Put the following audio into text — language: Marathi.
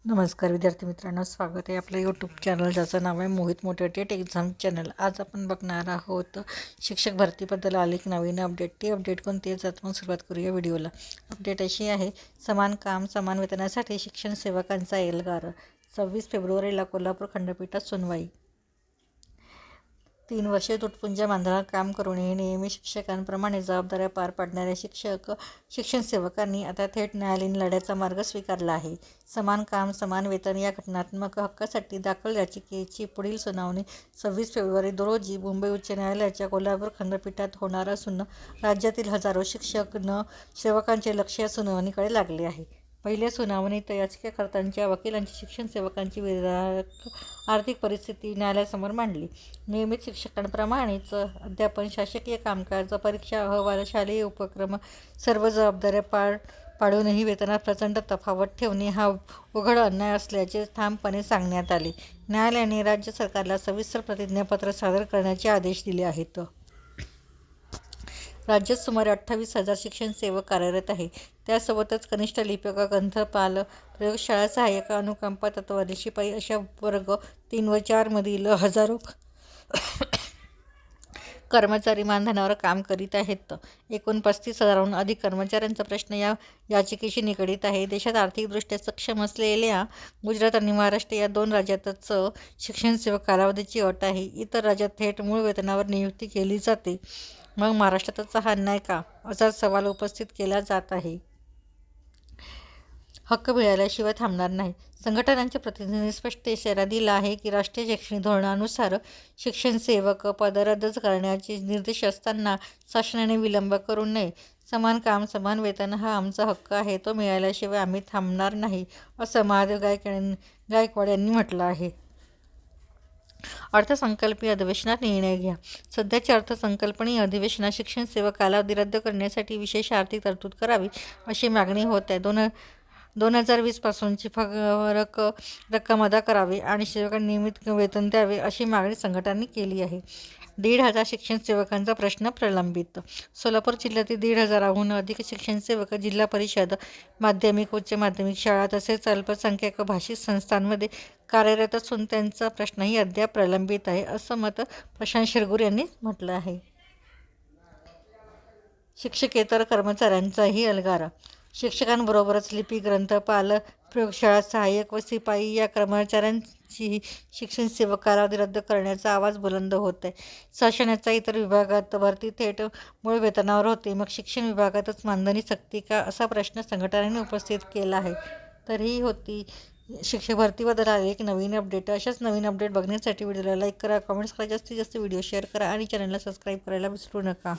नमस्कार विद्यार्थी मित्रांनो, स्वागत आहे आपल्या यूट्यूब चॅनल ज्याचं नाव आहे मोहित मोटिवेटेड एक्झाम चॅनल। आज आपण बघणार आहोत शिक्षक भरतीबद्दल आले की नवीन अपडेट। ती अपडेट कोणती आहे आपण सुरुवात करूया व्हिडिओला। अपडेट अशी आहे, समान काम समान वेतनासाठी शिक्षण सेवकांचा एल्गार। 26 फेब्रुवारीला कोल्हापूर खंडपीठात सुनवाई। 3 वर्षे तुटपुंज्या मानधनात काम करूनही नेहमी शिक्षकांप्रमाणे जबाबदाऱ्या पार पाडणाऱ्या शिक्षण सेवकांनी आता थेट न्यायालयीन लढ्याचा मार्ग स्वीकारला आहे। समान काम समान वेतन या घटनात्मक हक्कासाठी दाखल याचिकेची पुढील सुनावणी 26 फेब्रुवारी रोजी मुंबई उच्च न्यायालयाच्या कोल्हापूर खंडपीठात होणार असून राज्यातील हजारो शिक्षक सेवकांचे लक्ष या सुनावणीकडे लागले आहे। पहिल्या सुनावणीत याचिकाकर्त्यांच्या वकिलांची शिक्षण सेवकांची आर्थिक परिस्थिती न्यायालयासमोर मांडली। नियमित शिक्षकांप्रमाणेच अध्यापन, शासकीय कामकाज, परीक्षा अहवाल, शालेय उपक्रम सर्व जबाबदाऱ्या पाडूनही वेतनात प्रचंड तफावत ठेवणे हा उघड अन्याय असल्याचे ठामपणे सांगण्यात आले। न्यायालयाने राज्य सरकारला सविस्तर प्रतिज्ञापत्र सादर करण्याचे आदेश दिले आहेत। राज्यात सुमारे 28,000 शिक्षण सेवक कार्यरत आहे। त्यासोबतच कनिष्ठ लिपिक, ग्रंथपाल, प्रयोगशाळा सहाय्यक, अनुकंपा तत्त्वावरील शिपाई अशा वर्ग 3 व 4 मधील हजारो कर्मचारी मानधनावर काम करीत आहेत। एकूण 35,000हून अधिक कर्मचाऱ्यांचा प्रश्न या याचिकेशी निगडीत आहे। देशात आर्थिकदृष्ट्या सक्षम असलेल्या गुजरात आणि महाराष्ट्र या 2 राज्यातच शिक्षण सेवक कालावधीची अट आहे। इतर राज्यात थेट मूळ वेतनावर नियुक्ती केली जाते। मग महाराष्ट्रातच हा अन्याय का, असा सवाल उपस्थित केला जात आहे। हक्क मिळाल्याशिवाय थांबणार नाही। संघटनांच्या प्रतिनिधींनी स्पष्ट इशारा दिला आहे की राष्ट्रीय शैक्षणिक धोरणानुसार शिक्षण सेवक पद रद्द करण्याचे निर्देश असताना शासनाने विलंब करू नये। समान काम समान वेतन हा आमचा हक्क आहे, तो मिळाल्याशिवाय आम्ही थांबणार नाही, असं महादेव गायकवाड यांनी म्हटलं आहे। अर्थसंकल्पीय अधिवेशनात निर्णय घ्या। सध्याच्या अर्थसंकल्पीय अधिवेशनात शिक्षण सेवक कालावधी रद्द करण्यासाठी विशेष आर्थिक तरतूद करावी, अशी मागणी होत आहे। 2020 पासूनची फरक रक्कम अदा करावी आणि सेवकांना नियमित वेतन द्यावे, अशी मागणी संघटनांनी केली आहे। 1,500 शिक्षण सेवकांचा प्रश्न प्रलंबित। सोलापूर जिल्ह्यातील 1,500हून अधिक शिक्षण सेवक जिल्हा परिषद, माध्यमिक, उच्च माध्यमिक शाळा तसेच अल्पसंख्याक भाषिक संस्थांमध्ये कार्यरत असून त्यांचा प्रश्नही अद्याप प्रलंबित आहे, असं मत प्रशांत शिरगुर यांनी म्हटलं आहे। शिक्षकेतर कर्मचाऱ्यांचाही एल्गार। शिक्षकांबरोबरच लिपिक, ग्रंथपाल, प्रयोगशाळा सहाय्यक व शिपाई या कर्मचाऱ्यांचीही शिक्षण सेवक कालावधी रद्द करण्याचा आवाज बुलंद होत आहे। शासनाच्या इतर विभागात भरती थेट मूळ वेतनावर होते, मग शिक्षण विभागातच मानधनी सक्ती का, असा प्रश्न संघटनांनी उपस्थित केला आहे। तर ही होती शिक्षक भरतीबद्दल आलेली एक नवीन अपडेट। अशाच नवीन अपडेट बघण्यासाठी व्हिडिओला लाईक करा, कमेंट्स करा, जास्तीत जास्त व्हिडिओ शेअर करा आणि चॅनलला सबस्क्राईब करायला विसरू नका।